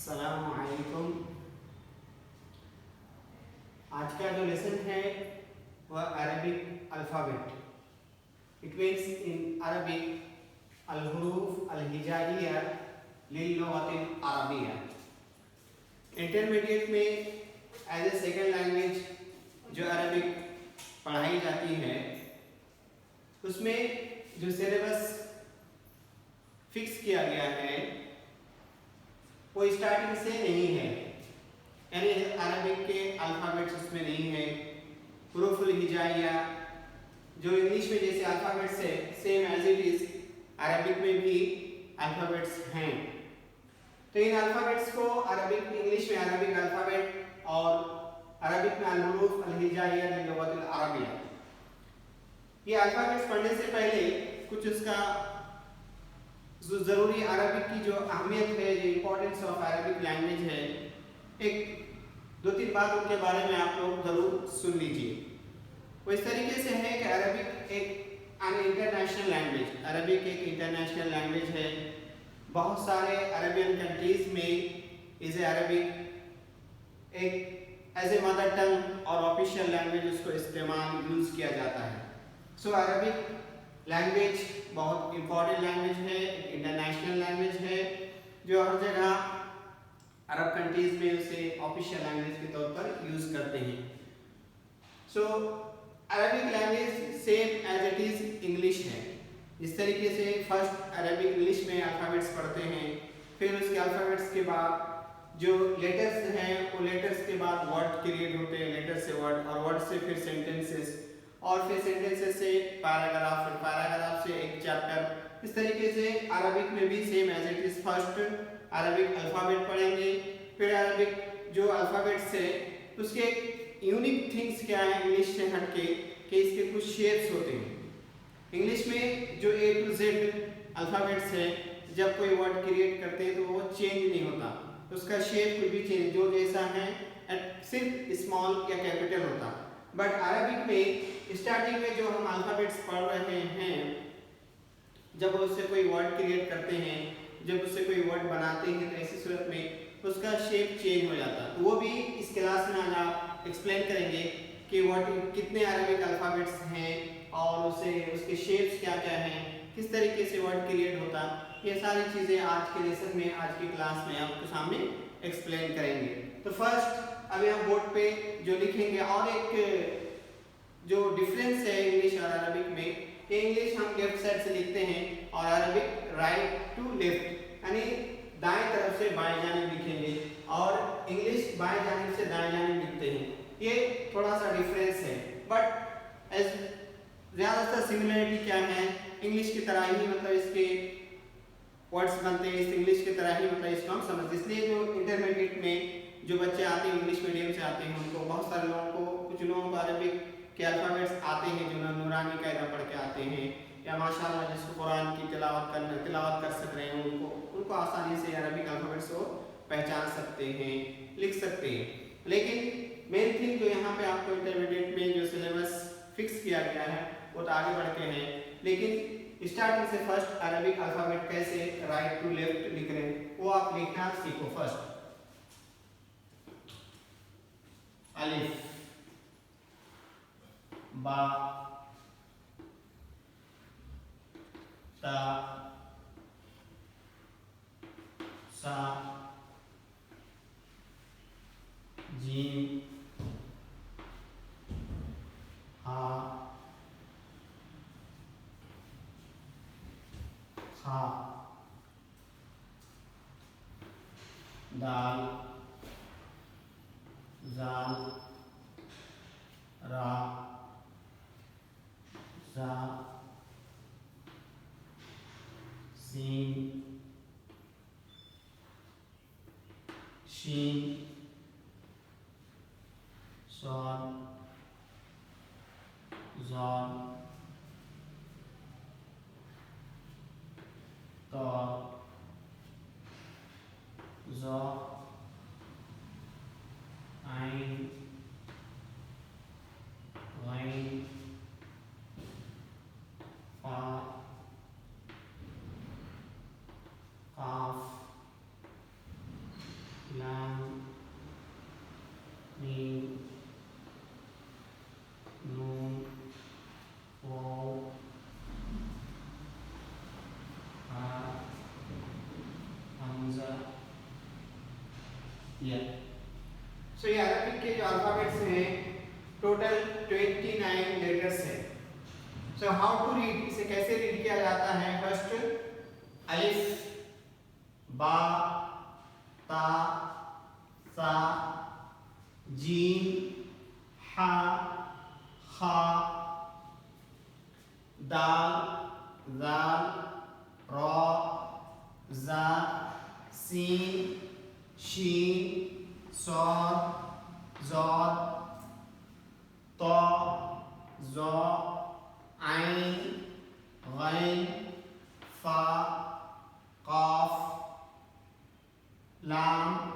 अस्सलाम वालेकुम। आज का जो लेसन है वह Arabic alphabet. It means in Arabic अल-हुरूफ अल-हिजाइया लिल-लुग़तिल अरबिया। इंटरमीडिएट में एज ए सेकेंड लैंग्वेज जो अरबिक पढ़ाई जाती है उसमें जो सिलेबस फिक्स किया गया है वो स्टार्टिंग से नहीं है, यानी अरबिक के अल्फ़ाबेट्स उसमें नहीं है। हुरूफुल हिजाइया जो इंग्लिश में जैसे अल्फ़ाबेट्स है same as it is Arabic में भी अल्फ़ाबेट्स हैं। तो इन अल्फ़ाबेट्स को अरबिक इंग्लिश में अरबिक अल्फ़ाबेट और अरबिक में अल-हुरूफ अल-हिजाइया लिल-लुग़तिल अरबिया। ये अल्फ़ाबेट्स पढ़ने से पहले कुछ उसका जो ज़रूरी अरबिक की जो अहमियत है, जो इम्पोर्टेंस ऑफ अरबिक लैंग्वेज है, एक दो तीन बात उनके बारे में आप लोग ज़रूर सुन लीजिए। वो इस तरीके से है कि अरबिक एक इंटरनेशनल लैंग्वेज, अरबिक एक इंटरनेशनल लैंग्वेज है। बहुत सारे अरबियन कंट्रीज़ में इसे अरबिक एक एज ए मदर टंग और ऑफिशियल लैंग्वेज उसको इस्तेमाल यूज़ किया जाता है। सो अरबिक लैंग्वेज बहुत इम्पॉर्टेंट लैंग्वेज है, इंटरनेशनल लैंग्वेज है जो हर जगह अरब कंट्रीज़ में उसे ऑफिशियल लैंग्वेज के तौर पर यूज़ करते हैं। So Arabic language same as it is English है। जिस तरीके से फर्स्ट अरबिक इंग्लिश में अल्फ़ाबेट्स पढ़ते हैं, फिर उसके अल्फ़ाबेट्स के बाद जो लेटर्स हैं वो लेटर्स के बाद वर्ड क्रिएट होते हैं, लेटर से वर्ड और वर्ड से फिर सेंटेंसेस और फिर सेंटेंसेस से पैराग्राफ, फिर पैराग्राफ से एक चैप्टर। इस तरीके से अरबिक में भी same as it is first Arabic alphabet पढ़ेंगे, फिर अरबिक जो अल्फ़ाबेट्स है उसके यूनिक थिंग्स क्या है इंग्लिश से हटके कि इसके कुछ शेप्स होते हैं। इंग्लिश में जो A to Z अल्फ़ाबेट्स है जब कोई वर्ड क्रिएट करते हैं तो वो चेंज नहीं होता, उसका शेप कुछ भी चेंज जो जैसा है सिर्फ स्मॉल या कैपिटल होता। बट अरबिक में स्टार्टिंग में जो हम अल्फ़ाबेट्स पढ़ रहे हैं, जब उससे कोई वर्ड क्रिएट करते हैं, जब उससे कोई वर्ड बनाते हैं तो ऐसी सूरत में उसका शेप चेंज हो जाता है। तो वो भी इस क्लास में आज आप एक्सप्लेन करेंगे कि वर्ड कितने अरबिक अल्फ़ाबेट्स हैं और उसके शेप्स क्या क्या हैं, किस तरीके से वर्ड क्रिएट होता, ये सारी चीज़ें आज के लेसन में, आज की क्लास में आपके सामने एक्सप्लेन करेंगे। तो फर्स्ट अभी हम बोर्ड पे जो लिखेंगे, और एक जो डिफरेंस है इंग्लिश और अरबिक में, इंग्लिश हम लेफ्ट साइड से लिखते हैं और अरबिक राइट टू लेफ्ट, यानी दाएं तरफ से बाएं जानिब लिखेंगे और इंग्लिश बाएं जानिब से दाएं जानिब लिखते हैं। ये थोड़ा सा डिफरेंस है, बट एज ज़्यादातर सिमिलरिटी क्या है, इंग्लिश की तरह ही मतलब इसके वर्ड्स बनते हैं, इस इंग्लिश की तरह ही मतलब इसको हम समझते हैं। इसलिए जो इंटरमीडिएट में जो बच्चे आते हैं इंग्लिश मीडियम से आते हैं उनको, बहुत सारे लोगों को, कुछ लोगों को अरबिक के अल्फ़ाबेट्स आते हैं जो नूरानी कायदा पढ़ के आते हैं, या माशाल्लाह जिसको कुरान की तिलावत कर सक रहे हैं, उनको आसानी से अरबिक अल्फ़ाबेट्स को पहचान सकते हैं, लिख सकते हैं। लेकिन मेन थिंग जो यहाँ पे आपको इंटरमीडिएट में जो सिलेबस फिक्स किया गया है वो तो आगे बढ़ के हैं, लेकिन स्टार्टिंग से फर्स्ट अरबिक अल्फ़ाबेट कैसे राइट टू लेफ्ट लिख रहे हैं वो आप लिखना सीखो। फर्स्ट अलिफ, बा, ता, सा, जीम, हा, खा, दाल, जाल, रा, जा, सीन, शीन, स्वाद, ज़ाल, ता, ज़ा, आइन, गैन, फा, काफ, सो ये अरबिक के जो अल्फाबेट्स हैं टोटल 29 लेटर्स हैं। सो हाउ टू रीड, इसे कैसे रीड किया जाता है? फर्स्ट अलिफ, बा, ता, सा, जीम, हा, खा, दाल, जाल, रा, जा, सीन, शीन, सॉद, ज़ॉद, तो, ज़ो, आइन, गैन, फा, काफ, लाम,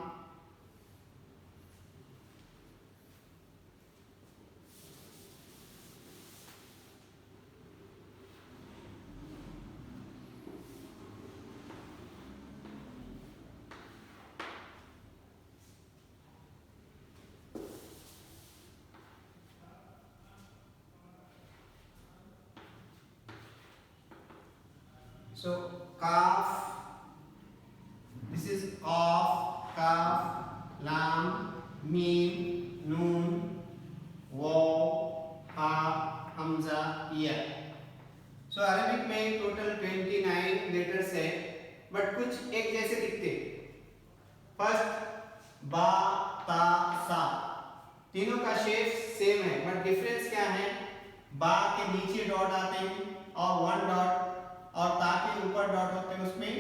so kaf, this is qaf, kaf, lam, mim, noon, waw, ha, hamza, ya। So Arabic में टोटल 29 लेटर्स है, बट कुछ एक जैसे दिखते। फर्स्ट बा, ता, सा, तीनों का शेप सेम है, बट डिफरेंस क्या है? बा के नीचे डॉट आते हैं और 1 डॉट, और ता के ऊपर डॉट होते हैं उसमें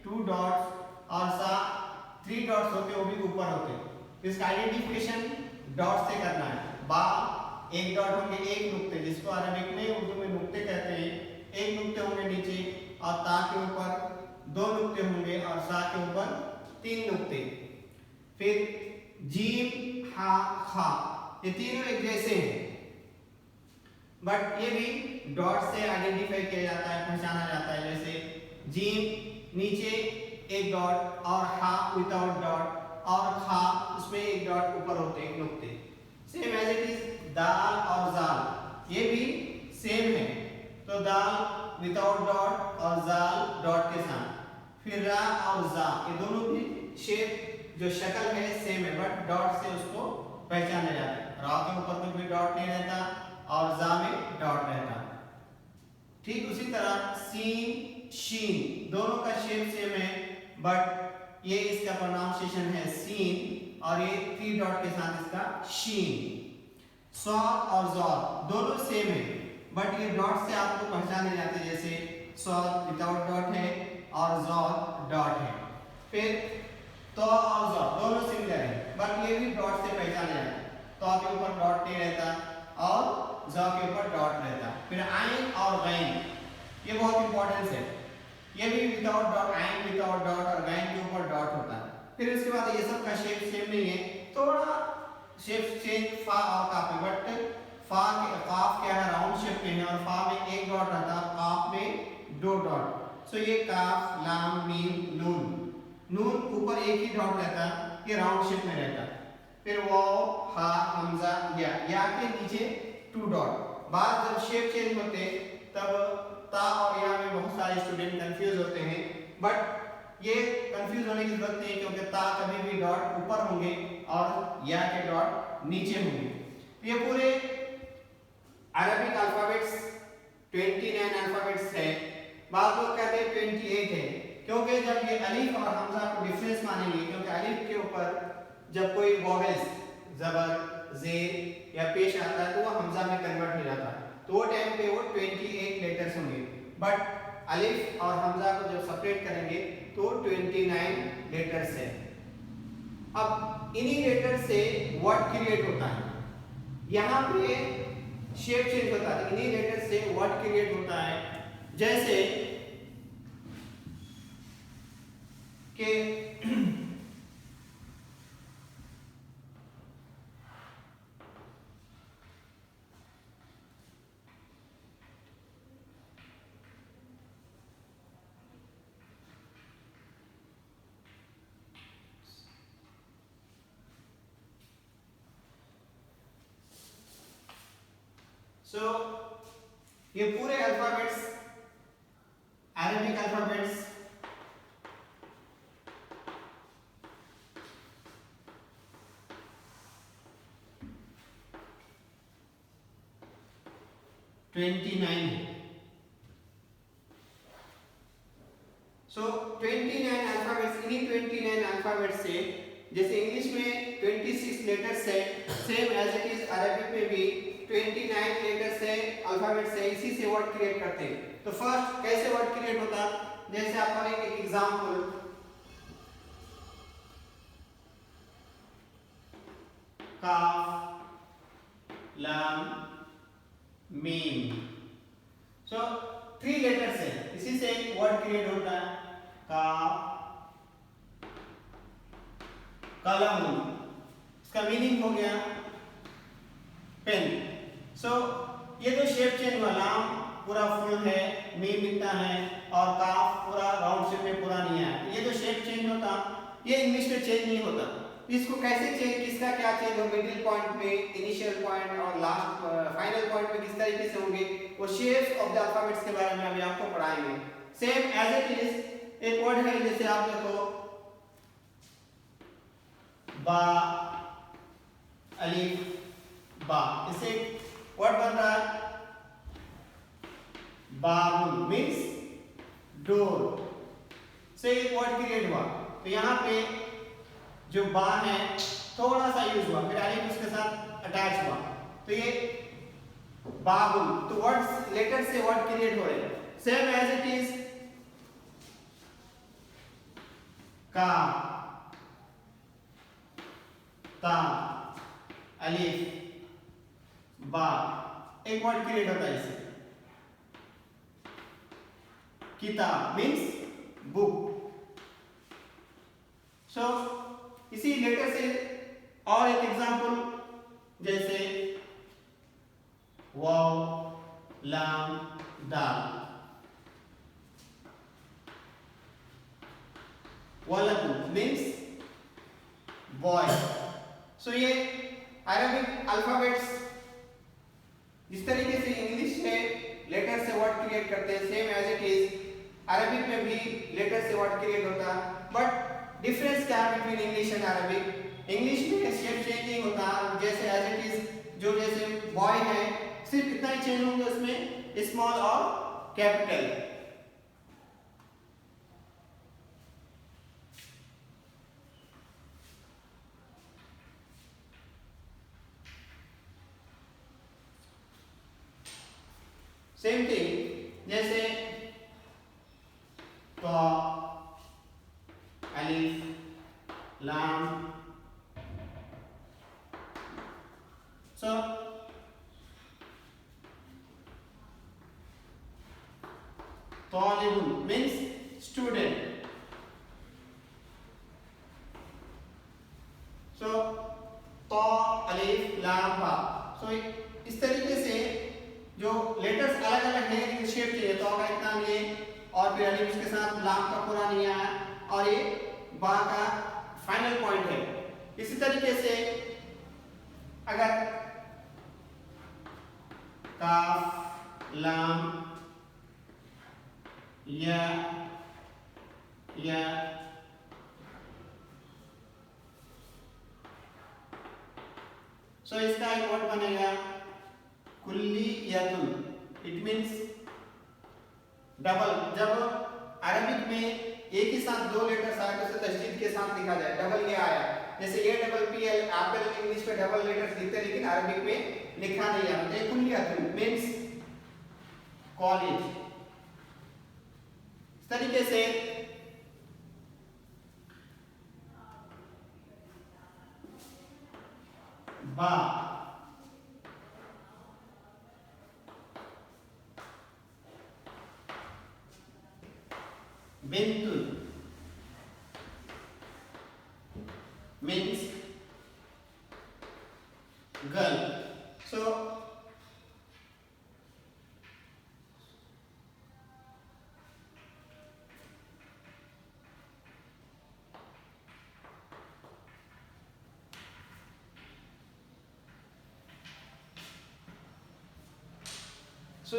2 डॉट्स, और सा 3 डॉट्स होते हैं, वो भी ऊपर होते हैं। इसका आइडेंटिफिकेशन डॉट से करना है। बा एक डॉट होंगे, एक नुक्ते, जिसको अरबिक में उर्दू में नुक्ते कहते हैं, एक नुक्ते होंगे नीचे, और ता के ऊपर 2 नुक्ते होंगे, और सा के ऊपर 3 नुक्ते। फिर जीम, हा, खा, ये तीनों एक जैसे हैं, बट ये भी डॉट से आइडेंटिफाई किया जाता है, पहचाना जाता है। जैसे जीम नीचे एक डॉट, और हा विदाउट डॉट, और खा उसमें एक डॉट ऊपर होते हैं, एक नुक्ते। सेम एज इट इज दाल और जाल, ये भी सेम है। तो दाल विदाउट डॉट और जाल डॉट के साथ। फिर रा और जा, ये दोनों भी शेप जो शक्ल है सेम है, बट डॉट से उसको पहचाना जाता है। रा के ऊपर में भी डॉट नहीं रहता और जा में डॉट रहता। ठीक उसी तरह सीन, शीन, दोनों का शेप सेम है, बट ये इसका प्रोनाउंसिएशन है सीन, और ये 3 डॉट के साथ इसका शीन। सॉद और जॉद दोनों सेम है, बट ये डॉट से आपको पहचाने जाते हैं। जैसे सॉद विदाउट डॉट है और जॉद डॉट है। फिर तो और जॉद दोनों सिमिलर है, बट ये भी डॉट से पहचाने जाते हैं। तो के ऊपर डॉट नहीं रहता और जॉ के ऊपर डॉट रहता। फिर आइन और गैन, ये बहुत इंपॉर्टेंट है, ये भी विदाउट डॉट, आइन विदाउट डॉट और गैन के ऊपर डॉट होता है। फिर उसके बाद ये सब का शेप सेम नहीं है, थोड़ा शेप चेंज फा और काफ में, बट फा के काफ क्या है, राउंड शेप में है, और फा में एक डॉट रहता है, काफ में 2 डॉट। सो ये काफ, लाम, मीम, नून, नून ऊपर एक ही डॉट रहता है, ये राउंड शेप में रहता है। फिर वाव, हा, हमजा, या के नीचे 2 डॉट। बाद जब शेप चेंज होते तब ता और या में बहुत सारे स्टूडेंट कंफ्यूज होते हैं, बट ये कंफ्यूज होने की जरूरत नहीं, क्योंकि ता कभी भी डॉट ऊपर होंगे और या के डॉट नीचे होंगे। ये पूरे अरबिक अल्फाबेट्स 29 अल्फाबेट्स है। बाद लोग कहते हैं 28 है, क्योंकि जब ये अलिफ और हमजा को डिफरेंस मानेंगे, क्योंकि अलिफ के ऊपर जब कोई वॉवेल्स, जबर, जेर या पेश आता है तो वो हमजा में कन्वर्ट हो जाता है, तो वो टाइम पे वो 28 लेटर्स होंगे। बट अलिफ और हमजा को जब सेपरेट करेंगे तो 29 लेटर्स है। अब इन्हीं लेटर से वर्ड क्रिएट होता है, यहाँ पे शेप चेंज होता है, इन्हीं लेटर से वर्ड क्रिएट होता है। जैसे कि ये पूरे अल्फाबेट्स, अरेबिक अल्फाबेट्स 29 है। सो 29 अल्फाबेट्स, इन्हीं 29 अल्फाबेट से, जैसे इंग्लिश में 26 लेटर्स है, same as it is Arabic में भी 29 लेटर्स है, अल्फाबेट्स है, इसी से वर्ड क्रिएट करते हैं। तो फर्स्ट कैसे वर्ड क्रिएट होता, जैसे आप पढ़ेंगे एक एग्जांपल, काफ लाम मीम। सो 3 लेटर्स है, इसी से वर्ड क्रिएट होता है। काफ कलम, इसका मीनिंग हो गया पेन। सो ये जो शेप चेंज हुआ, लाम पूरा फुल है, मीम इतना है, और काफ पूरा राउंड शेप में पूरा नहीं है। ये जो शेप चेंज होता, ये इंग्लिश में चेंज नहीं होता। इसको कैसे चेंज, किसका क्या चेंज हो, मिडिल पॉइंट में, इनिशियल पॉइंट और लास्ट फाइनल पॉइंट में किस तरीके से होंगे, वो शेप्स ऑफ द अल्फाबेट्स के बारे में अभी आपको पढ़ाएंगे। सेम एज इट इज एक वर्ड है, जैसे आप देखो बा अलिफ बा, इसे वर्ड बन रहा है बाबुल, मीन्स डोर से एक वर्ड क्रिएट हुआ। तो यहाँ पे जो बा है थोड़ा सा यूज हुआ, फिर अलिफ उसके साथ अटैच हुआ, तो ये बाबुल। तो वर्ड्स लेटर से वर्ड क्रिएट हो रहे हैं। सेम एज इट इज का ता अलिफ बा, एक वर्ड क्रिएट होता है इससे। किताब मीन्स बुक। सो इसी लेटर से और एक एग्जांपल, जैसे वाव लाम दाल, वलद मीन्स बॉय। सो ये अरबिक अल्फाबेट्स जिस तरीके से इंग्लिश में लेटर से वर्ड क्रिएट करते हैं, same as it is Arabic में भी लेटर से वर्ड क्रिएट होता है। बट डिफरेंस क्या है between English and Arabic, English में शेप चेंजिंग होता है, जैसे एज इट इज जो जैसे बॉय है सिर्फ इतना ही चेंज होंगे उसमें, स्मॉल और कैपिटल। सेम थिंग जैसे तो अलिफ लाम। सो तालिबुन मीन्स स्टूडेंट। सो तो अलिफ लाम बा। सो इस तरीके से जो लेटर्स अलग अलग है, लेकिन शेप चाहिए, तो का इतना नहीं है, और फिर अलिफ उसके साथ लाम का पूरा नहीं आया, और ये बा का फाइनल पॉइंट है। इसी तरीके से अगर काफ लाम या सो इसका एक वर्ड बनेगा कुल्लियतुन, इट मींस डबल। जब अरबिक में एक ही साथ दो लेटर्स आए तो उसे तशदीद के साथ लिखा जाए, डबल ये आया, जैसे A double P L, Apple English में डबल लेटर्स लिखते हैं, लेकिन अरबिक में लिखा नहीं आता। तो कुल्लियतुन मींस कॉलेज। इस तरीके से बा बिंतुल means girl. So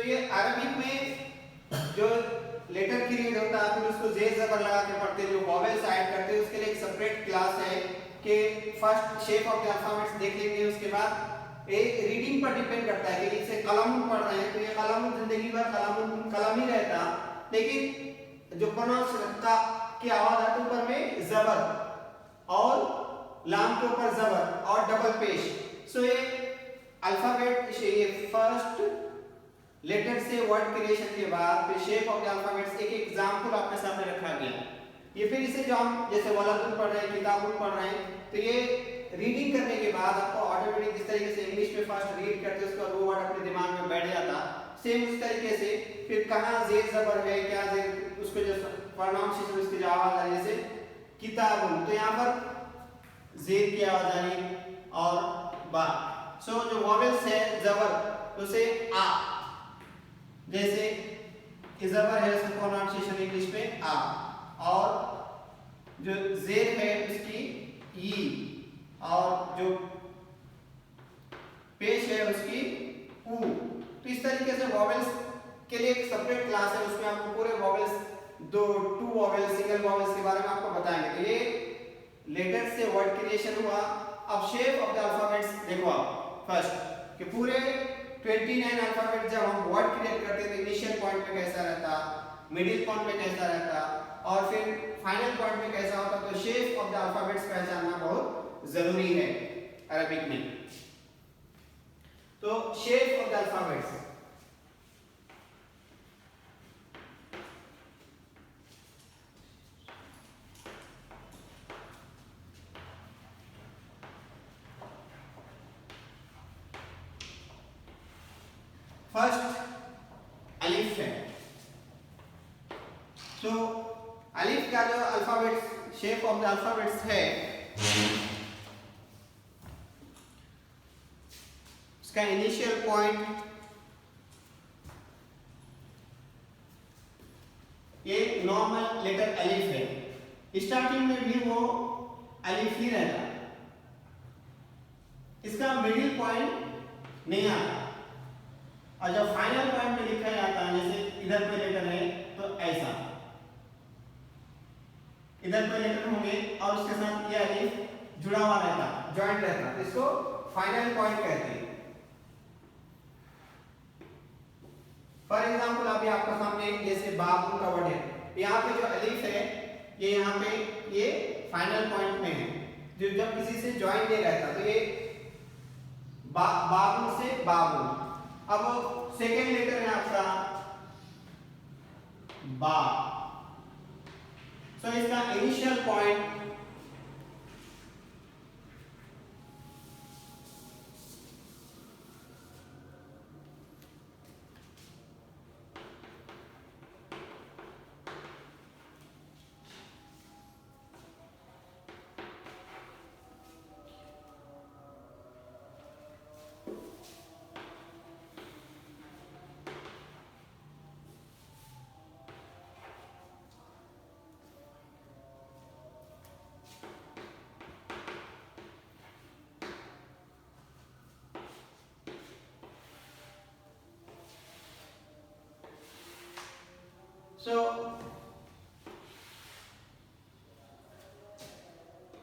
ये अरबिक में जो लेटर क्रिएट होता है, फिर उसको जेर जबर लगा के पढ़ते हैं, जो वॉवेल्स ऐड करते हैं, उसके लिए एक सेपरेट क्लास है कि first shape of the alphabets देख लेंगे, उसके बाद ये रीडिंग पर डिपेंड करता है कि जैसे कलम पढ़ रहे हैं तो ये कलम जिंदगी भर कलम ही रहता, लेकिन जो प्रोनाउंस का की आवाज आती है ऊपर में जबर और लाम के ऊपर जबर और डबल पेश। सो ये अल्फाबेट ये फर्स्ट लेटर से वर्ड क्रिएशन के बाद फिर शेप ऑफ द अल्फाबेट्स एक एग्जांपल आपके सामने रखा गया। ये फिर इसे जो हम जैसे वलदुन पढ़ रहे हैं, किताबुन पढ़ रहे हैं, तो ये रीडिंग करने के बाद आपको ऑटोमेटिक जिस तरीके से इंग्लिश में फर्स्ट रीड करते हैं उसका वो वर्ड अपने दिमाग में बैठ जाता, सेम उस तरीके से फिर कहाँ जेर जबर है क्या जेर उसको जो प्रोनाउंसिएशन उसकी जो आवाज आ रही है जैसे किताबुन, तो यहाँ पर जेर की आवाज आ रही और बा। सो जो वॉवेल्स है जबर तो से आ, जैसे जबर है उसका प्रोनाउंसिएशन इंग्लिश में आ, और जो जेर है उसकी ई, और जो पेश है उसकी ऊ। तो इस तरीके से वॉवेल्स के लिए एक सेपरेट क्लास है, उसमें आपको पूरे vowels two vowels single vowels के बारे में आपको बताएंगे। तो ये लेटर से वर्ड क्रिएशन हुआ। अब शेप ऑफ द अल्फाबेट्स देखो आप फर्स्ट कि पूरे 29 अल्फाबेट जब हम वर्ड क्रिएट करते हैं तो इनिशियल पॉइंट पे कैसा रहता, मिडिल पॉइंट पे कैसा रहता और फिर फाइनल पॉइंट पे कैसा होता। तो शेप ऑफ द अल्फाबेट्स पहचानना बहुत जरूरी है अरबिक में। तो shape of the alphabets first अलिफ है। तो अलिफ का जो alphabets shape of the alphabets है उसका इनिशियल पॉइंट ये नॉर्मल लेटर अलिफ है। स्टार्टिंग में भी वो अलिफ ही रहता, इसका मिडिल पॉइंट नहीं आता, और जब फाइनल पॉइंट में लिखा जाता है जैसे इधर पे लेटर है तो ऐसा, इधर पे लेटर होंगे और उसके साथ ये अलिफ जुड़ा हुआ रहता, जॉइंट रहता, इसको फाइनल पॉइंट कहते हैं। फॉर एग्जांपल अभी आपके सामने जैसे बाबू का वर्ड है, यहाँ पे जो अलिफ है ये यहाँ पे ये फाइनल पॉइंट में है, जो जब किसी से जॉइंट नहीं रहता तो ये बाबू से बाबू। अब सेकेंड लेटर है आपका बा, सो इसका इनिशियल पॉइंट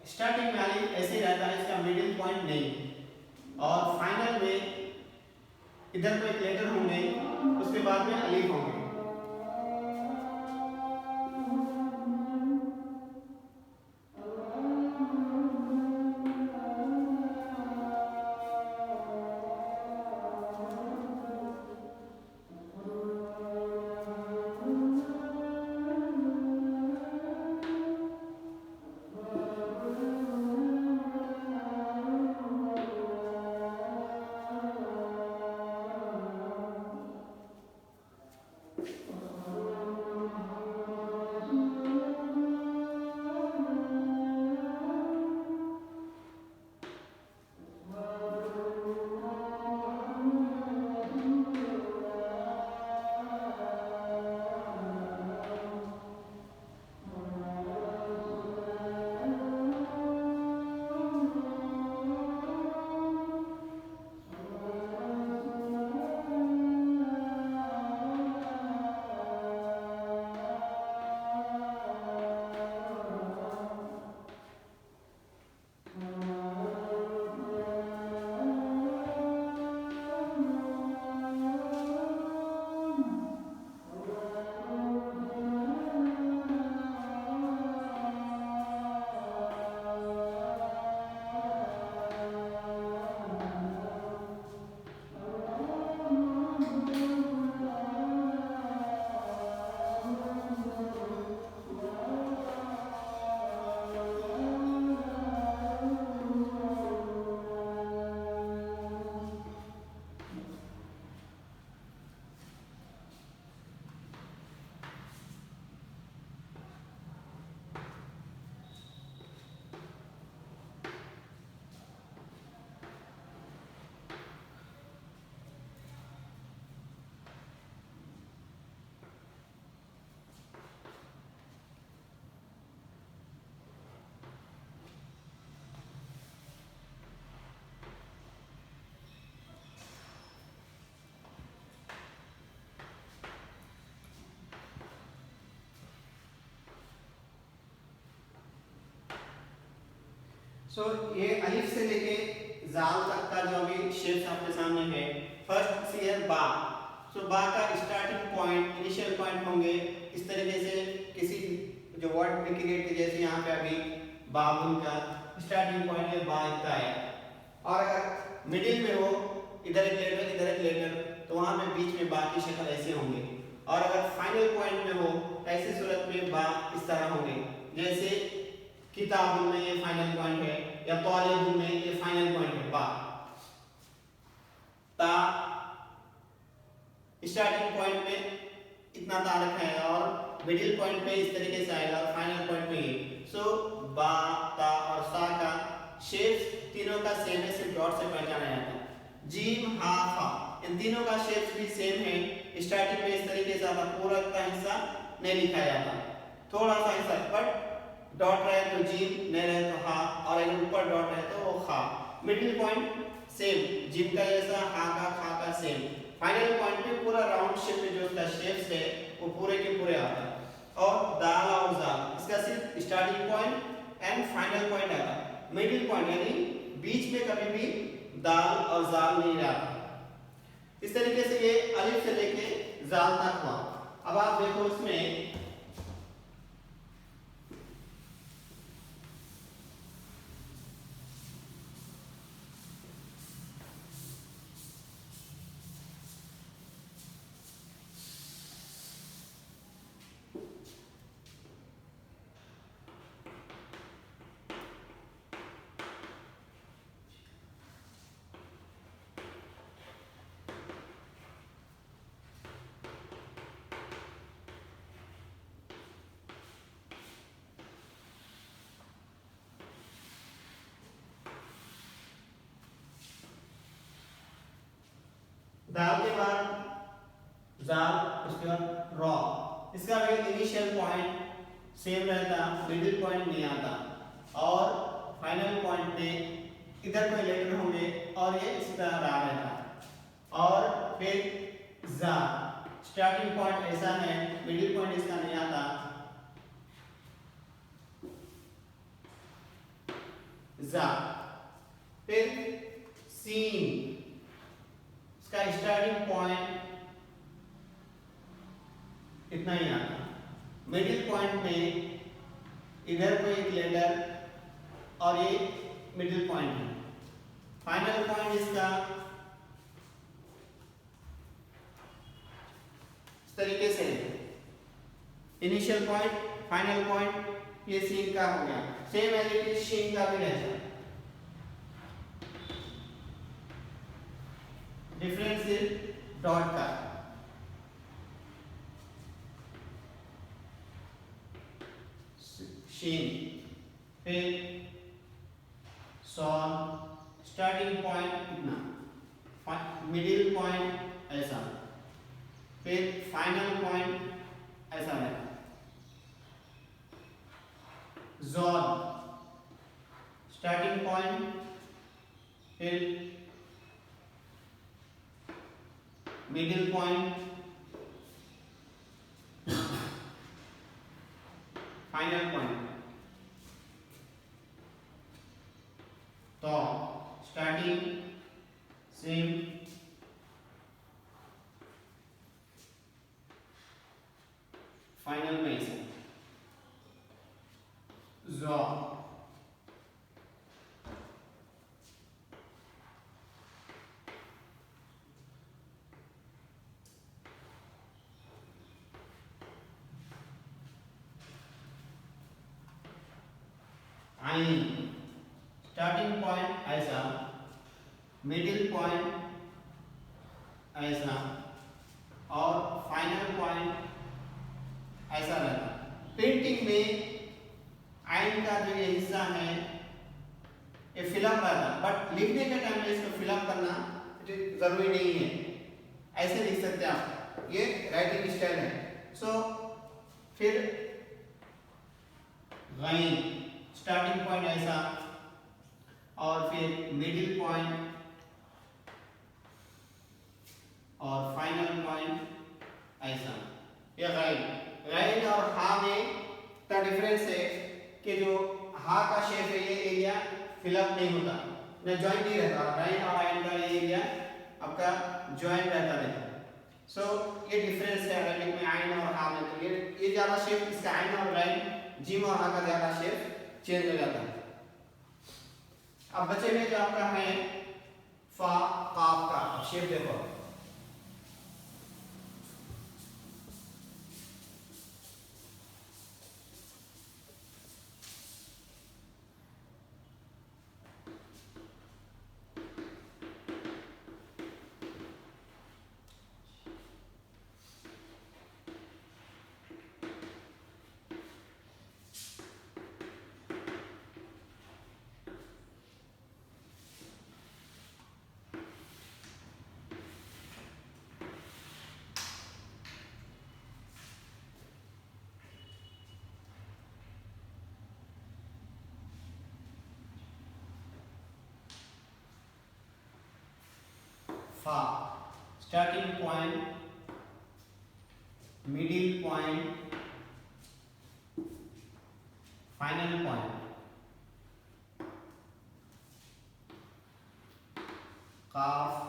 स्टार्टिंग में अलिफ ऐसे रहता है, इसका मिडिल पॉइंट नहीं, और फाइनल में इधर पे एक लेटर होंगे उसके बाद में अलिफ होंगे। सो ये अलिफ से लेके जाल तक का जो अभी शेप्स आपके सामने है, फर्स्ट सी है बा। सो बा का स्टार्टिंग पॉइंट, इनिशियल पॉइंट होंगे इस तरीके से, किसी जो वर्ड में क्रिएट, जैसे यहाँ पे अभी बाबुल का स्टार्टिंग पॉइंट ये बा इतना है। और अगर मिडिल में हो, इधर एक लेटर इधर एक लेटर, तो वहां पे बीच में बा की शक्ल ऐसे होंगे। और अगर फाइनल पॉइंट में हो, ऐसी सूरत में बा इस तरह होंगे, जैसे किताबुल में ये फाइनल पॉइंट है, या तालिबुल में ये फाइनल पॉइंट है बा। ता स्टार्टिंग पॉइंट में इतना ता रखा है, और मिडिल पॉइंट पे इस तरीके से आएगा, और फाइनल पॉइंट पे ये। सो बा, ता और सा का शेप्स तीनों का सेम है, सिर्फ डॉट से पहचाना जाता है। जीम, हा, फा, इन तीनों का शेप्स भी सेम है। स्टार्टिंग में इस तरीके से आता, पूरा का हिस्सा नहीं लिखा जाता, थोड़ा सा हिस्सा, बट डॉट रहे तो जीम, नहीं रहे तो हा, और अगर ऊपर डॉट रहे तो वो खा। मिडिल पॉइंट सेम, जीम का जैसा, हा का, खा का सेम। फाइनल पॉइंट पे पूरा राउंड शेप में जो उसका शेप्स है वो पूरे के पूरे आता है। और दाल और जाल, इसका सिर्फ starting point and final point आता है। मिडिल पॉइंट यानी बीच में कभी भी दाल और जाल नहीं रहता। इस तरीके से ये अलिफ से लेके जाल तक हुआ। अब आप देखो इसमें दाल के बाद जाल, उसके बाद रॉ। इसका भी इनिशियल पॉइंट सेम रहता, मिडिल पॉइंट नहीं आता, और फाइनल पॉइंट पे इधर कोई लेटर होंगे और ये इस तरह रा रहता। और फिर जा, स्टार्टिंग पॉइंट ऐसा है, मिडिल पॉइंट इसका नहीं आता। जा, फिर सीन, इसका स्टार्टिंग पॉइंट इतना ही आता। मिडिल पॉइंट में इधर कोई एक लेटर और ये मिडिल पॉइंट है। फाइनल पॉइंट इसका इस तरीके से, इनिशियल पॉइंट, फाइनल पॉइंट, ये सीन का हो गया। सेम एज इट इज शीन का भी रहता है। डिफरेंस इज डॉट का। शीन, फिर सॉन, स्टार्टिंग पॉइंट इतना, मिडिल पॉइंट ऐसा, फिर फाइनल पॉइंट ऐसा है। जॉन, स्टार्टिंग पॉइंट, फिर मिडिल पॉइंट, फाइनल पॉइंट। तो स्टार्टिंग सेम, फाइनल में ऐसे जॉ। आइन, स्टार्टिंग पॉइंट ऐसा, मिडिल पॉइंट ऐसा, और फाइनल पॉइंट ऐसा रहता। पेंटिंग में आइन का जो ये हिस्सा है ये फिलअप रहता, बट लिखने के टाइम में इसको फिलअप करना जरूरी नहीं है, ऐसे लिख सकते हैं आप, ये राइटिंग स्टाइल है। सो फिर गाइन, स्टार्टिंग पॉइंट ऐसा, और फिर मिडिल पॉइंट, और फाइनल पॉइंट ऐसा। ये गाइन, गाइन और हा में का डिफरेंस है कि जो हा का शेप है ये एरिया फिलअप नहीं होता, ना ज्वाइंट नहीं रहता, राइन और आइन का ये एरिया आपका ज्वाइंट रहता नहीं। सो ये डिफरेंस है अरेबिक में आइन और हा में। तो ये ज्यादा शेप इसका आइन और राइन, जीम और हा का ज्यादा शेप चेंज हो जाता है। अब बचे में जो आपका है फा काफ का शेप देखो, फा starting point, middle point, final point. काफ,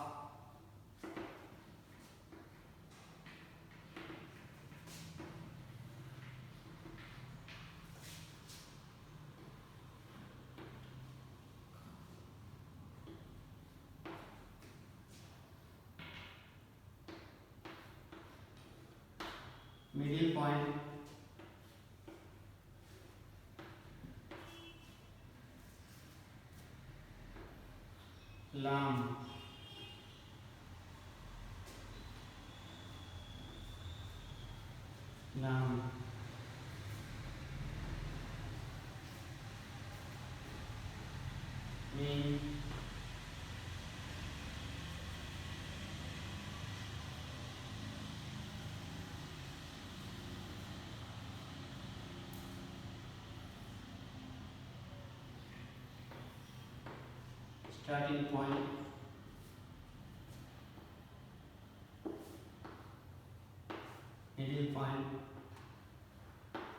मिडिल पॉइंट, लाम, लाम, मीम, starting point, middle point,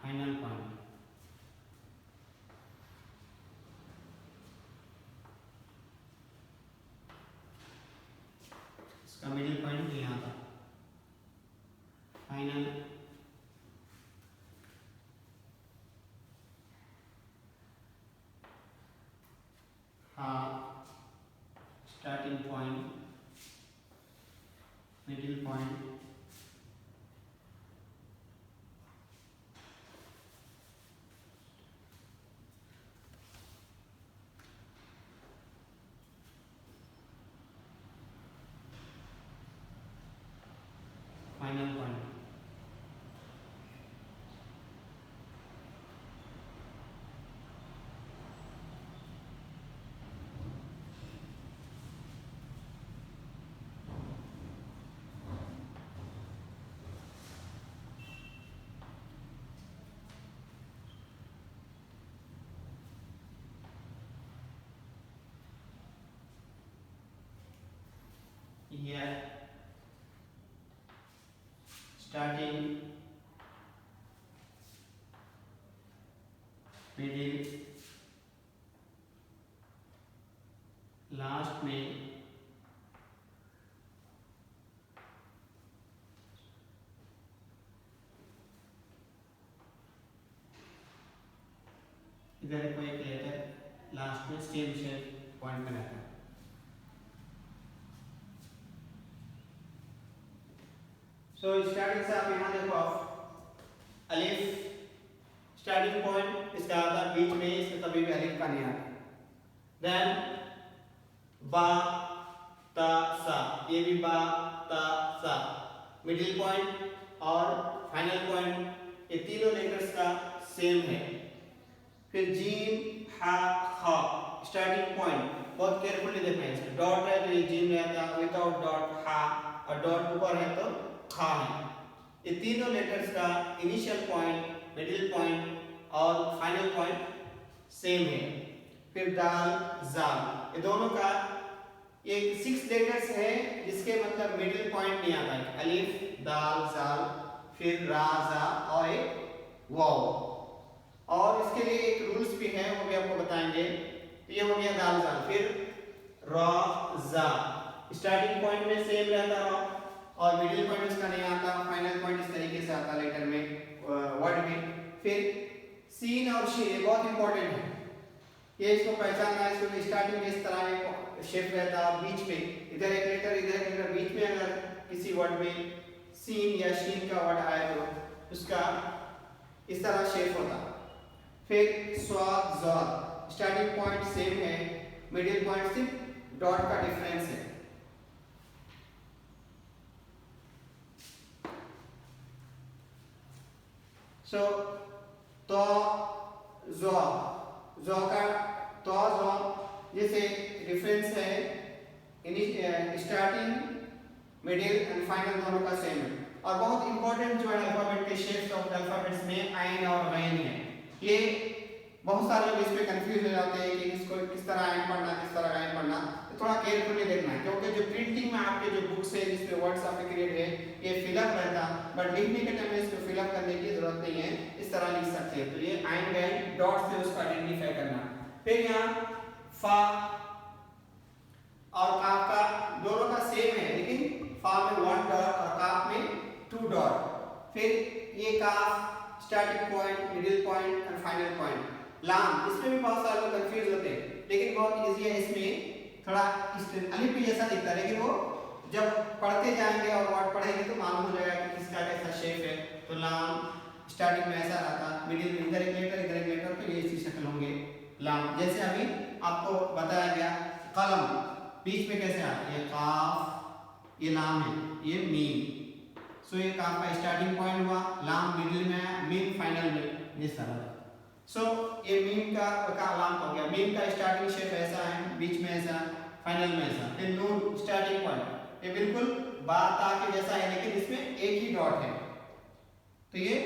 final point. इसका मिडिल पॉइंट यहाँ था, फाइनल, हा starting point, middle point, final point. Yeah. Starting, middle, last में इधर कोई एक लेटर लास्ट में सेम शेप पॉइंट में रहता है। सो स्टार्टिंग से आप यहाँ देखो अलिफ स्टार्टिंग पॉइंट इसका आता है, बीच में इसमें कभी भी अलिफ का नहीं आता। देन बा ता सा, ये भी बा ता सा, मिडिल पॉइंट और फाइनल पॉइंट ये तीनों लेटर्स का सेम है। फिर जीम हा खा स्टार्टिंग पॉइंट बहुत केयरफुली देखना है, इसमें डॉट है तो ये जीम रहता है, विदाउट डॉट हा, और डॉट ऊपर है तो खा है। ये तीनों लेटर्स का इनिशियल पॉइंट, मिडिल पॉइंट और फाइनल पॉइंट सेम है। फिर दाल जाल ये दोनों का ये 6 लेटर्स है जिसके मतलब मिडिल पॉइंट नहीं आता है, अलिफ दाल जाल फिर रा जा और एक वाव, और इसके लिए एक रूल्स भी है, वो भी आपको बताएंगे। तो ये हो गया दाल जाल। फिर रॉ जा, स्टार्टिंग पॉइंट में सेम रहता रॉ और मिडिल पॉइंट उसका नहीं आता, फाइनल पॉइंट इस तरीके से आता लेटर में वर्ड में। फिर सीन और शीन, ये बहुत इंपॉर्टेंट है, ये इसको पहचानना है। इसको स्टार्टिंग में इस तरह एक शेप रहता है, बीच में इधर एक लेटर इधर एक लेटर, बीच में अगर किसी वर्ड में सीन या शीन का वर्ड आए तो उसका इस तरह शेप होता। फिर स्वाद ज़ाद, स्टार्टिंग पॉइंट सेम है, मिडिल पॉइंट सिर्फ डॉट का डिफरेंस है। सो तो जो का तो जो जैसे डिफरेंस है, स्टार्टिंग मिडिल एंड फाइनल दोनों का सेम है। और बहुत इंपॉर्टेंट जो है अल्फाबेट के शेप्स ऑफ द अल्फाबेट्स में आइन और गैन है। ये बहुत सारे लोग इस पे कंफ्यूज हो जाते हैं कि इसको किस तरह आइन पढ़ना किस तरह गैन पढ़ना, तो थोड़ा केयरफुली देखना है, क्योंकि जो प्रिंटिंग में आपके जो बुक्स है जिसपे वर्ड्स आपके क्रिएट है ये फिलअप रहता, बट लिखने के टाइम में इसको फिलअप करने की जरूरत नहीं है, इस तरह लिख सकते हैं। तो ये आइन गैन डॉट से उसको आइडेंटिफाई करना। फिर यहाँ फा और काफ का दोनों का सेम है, लेकिन फा में 1 डॉट और काफ में 2 डॉट। फिर ये काफ स्टार्टिंग पॉइंट, मिडिल पॉइंट और फाइनल पॉइंट। लाम, इसमें भी बहुत सारे लोग कंफ्यूज होते हैं, लेकिन बहुत इजी है। इसमें थोड़ा अलिफ भी जैसा दिखता है, लेकिन वो जब पढ़ते जाएंगे और वर्ड पढ़ेंगे तो मालूम हो जाएगा कि किसका कैसा शेप है। तो लाम स्टार्टिंग में ऐसा रहता, मिडिल में इधर एक लेटर इधर एक लेटर, तो ये इसी शक्ल होंगे लाम। जैसे अभी आपको बताया गया कलम बीच में कैसे आता है, ये काफ, ये लाम है, ये मीम। सो ये काफ का स्टार्टिंग पॉइंट हुआ, लाम मिडिल में है, मीम फाइनल में इस तरह। सो ये मीम का लाम हो गया। मीम का स्टार्टिंग शेप ऐसा है, बीच में ऐसा, फाइनल में ऐसा। फिर नून स्टार्टिंग पॉइंट, ये बिल्कुल बा ता के जैसा है, लेकिन इसमें एक ही डॉट है। तो ये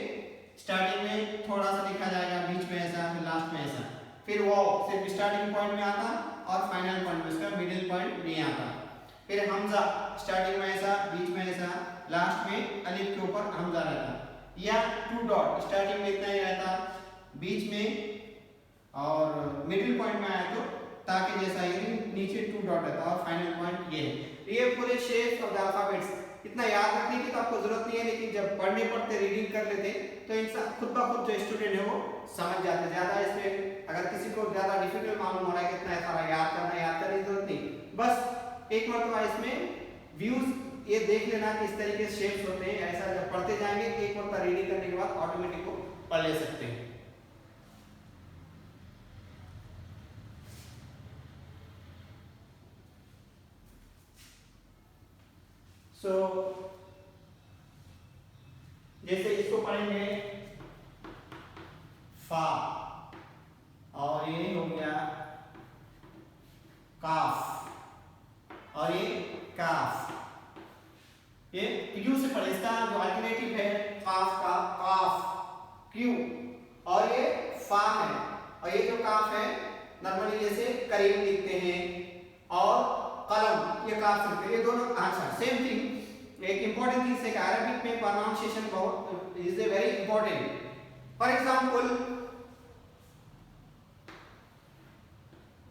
स्टार्टिंग में थोड़ा सा लिखा जाएगा, बीच में ऐसा, फिर लास्ट में ऐसा। फिर वो सिर्फ स्टार्टिंग पॉइंट में आता और फाइनल पॉइंट में, उसका मिडिल पॉइंट नहीं आता। फिर हमजा स्टार्टिंग में ऐसा, बीच में ऐसा, लास्ट में अलिफ के ऊपर हमजा रहता। या 2 डॉट, स्टार्टिंग में इतना ही रहता, बीच में और मिडिल पॉइंट में आया तो ताकि जैसा ये नीचे 2 डॉट रहता और फाइनल पॉइंट ये है। ये पूरे शेप्स ऑफ द अल्फाबेट्स इतना याद रखने की तो आपको जरूरत नहीं है, लेकिन जब पढ़ने पढ़ते रीडिंग कर लेते तो इंसान खुद ब खुद जो स्टूडेंट है वो समझ जाते। ज्यादा इसमें अगर किसी को ज्यादा डिफिकल्ट मालूम हो रहा है कि इतना सारा याद करने की जरूरत नहीं, बस एक मरतबा इसमें व्यूज ये देख लेना कि इस तरीके से शेप्स होते हैं। ऐसा जब पढ़ते जाएंगे एक मरतबा रीडिंग करने के बाद ऑटोमेटिक को पढ़ ले सकते हैं। सो जैसे इसको पढ़ेंगे फा, और ये हो गया काफ, और ये काफ। ये क्यू से पढ़े, इसका जो अल्टरनेटिव है काफ का काफ क्यू, और ये फा है, और ये जो काफ है नॉर्मली जैसे करीब लिखते हैं, और कलम ये काफ से, ये दोनों अच्छा सेम थिंग। एक इंपॉर्टेंट चीज है कि अरबिक में प्रोनाउंसिएशन बहुत is a very important. For example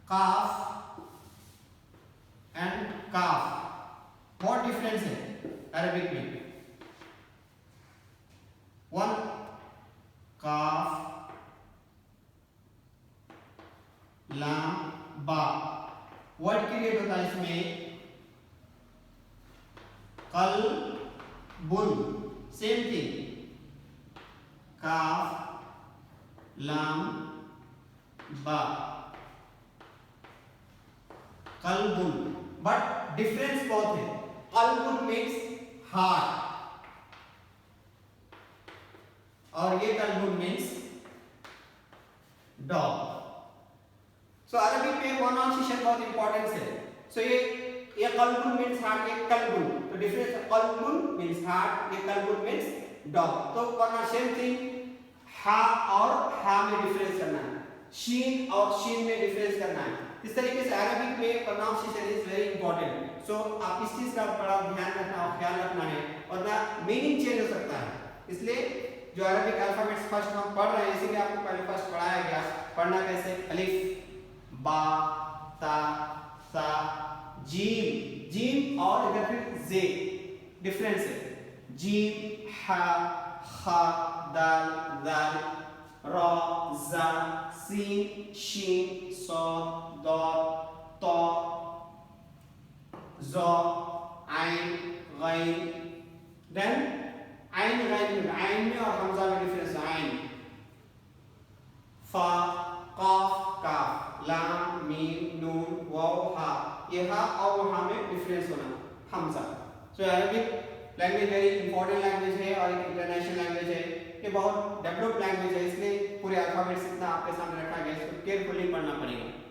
काफ एंड काफ, बहुत डिफरेंस है अरबिक में। वन काफ लाम बा, वर्ड क्रिएट होता है इसमें कल बुल, सेम थिंग काफ लाम बा कलबुल, बट डिफरेंस बहुत है। कलबुल मीन्स हार्ट और ये कलबुल मीन्स डॉग। सो अरबिक में प्रोनाउंसिएशन बहुत इंपॉर्टेंस है। सो ये कलबुल मीन्स हार्ट, ये कलबुल, तो डिफरेंस कलबुल मीन्स हार्ट, ये कलबुल मीन्स डॉग। तो वरना सेम थिंग हा और हा में डिफरेंस करना है, शीन और शीन में डिफरेंस करना है। इस तरीके से अरबिक में प्रोनाउंसिएशन इज वेरी इंपॉर्टेंट। सो आप इस चीज का बड़ा ध्यान रखना और ख्याल रखना है, वरना मीनिंग चेंज हो सकता है। इसलिए जो अरबिक अल्फाबेट्स फर्स्ट हम पढ़ रहे हैं, इसीलिए आपको पहले फर्स्ट पढ़ाया गया। पढ़ना कैसे? अलिफ, बा, ता, सा, जीम, जीम और इधर फिर जे, डिफरेंस है। जीम, हा, खा, दाल, दाल, रा, जा, सीन, शीन, सॉद, दॉद, तो, ज़ो, आइन, गैन। देन आइन गैन, आइन में और हमजा में डिफरेंस है। आइन, फा, काफ, काफ, लाम, मीम, नून, वाव, हा। ये हा और हा में डिफरेंस होना, हमजा। So Arabic language very important language है और एक इंटरनेशनल लैंग्वेज है। ये बहुत डेवलप्ड लैंग्वेज है, इसलिए पूरे अल्फाबेट्स इतना आपके सामने रखा गया है, इसको केयरफुली पढ़ना पड़ेगा।